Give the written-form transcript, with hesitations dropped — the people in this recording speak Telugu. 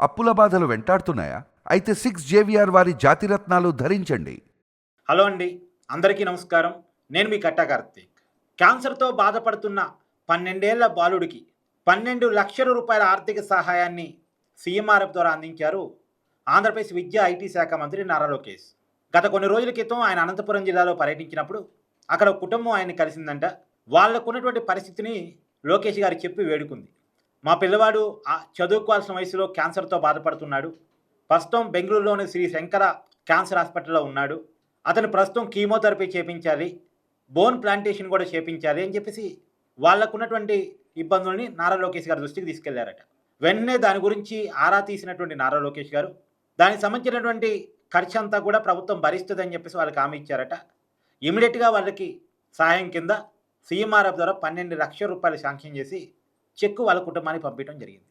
అప్పుల బాధలు వెంటాడుతున్నాయా? అయితే 6 JVR వారి జాతిరత్నాలు ధరించండి. హలో అండి, అందరికీ నమస్కారం. నేను మీ కట్టా కార్తీక్. క్యాన్సర్తో బాధపడుతున్న 12 ఏళ్ల బాలుడికి 12 లక్షల రూపాయల ఆర్థిక సహాయాన్ని సీఎంఆర్ఎఫ్ ద్వారా అందించారు ఆంధ్రప్రదేశ్ విద్యా ఐటీ శాఖ మంత్రి నారా లోకేష్. గత కొన్ని రోజుల క్రితం ఆయన అనంతపురం జిల్లాలో పర్యటించినప్పుడు అక్కడ ఒక కుటుంబం ఆయన్ని కలిసిందంట. వాళ్ళకున్నటువంటి పరిస్థితిని లోకేష్ గారు చెప్పి వేడుకుంది. మా పిల్లవాడు చదువుకోవాల్సిన వయసులో క్యాన్సర్తో బాధపడుతున్నాడు. ప్రస్తుతం బెంగళూరులోని శ్రీ శంకర క్యాన్సర్ హాస్పిటల్లో ఉన్నాడు. అతను ప్రస్తుతం కీమోథెరపీ చేపించాలి, బోన్ ప్లాంటేషన్ కూడా చేపించాలి అని చెప్పేసి వాళ్ళకున్నటువంటి ఇబ్బందుల్ని నారా లోకేష్ గారి దృష్టికి తీసుకెళ్లారట. వెంటనే దాని గురించి ఆరా తీసినటువంటి నారా లోకేష్ గారు దానికి సంబంధించినటువంటి ఖర్చు అంతా కూడా ప్రభుత్వం భరిస్తుందని చెప్పేసి వాళ్ళకి హామీ ఇచ్చారట. ఇమీడియట్గా వాళ్ళకి సహాయం కింద సీఎంఆర్ఎఫ్ ద్వారా 12 లక్షల రూపాయలు శాంక్షన్ చేసి చెక్కు వాళ్ళ కుటుంబానికి పంపించడం జరిగింది.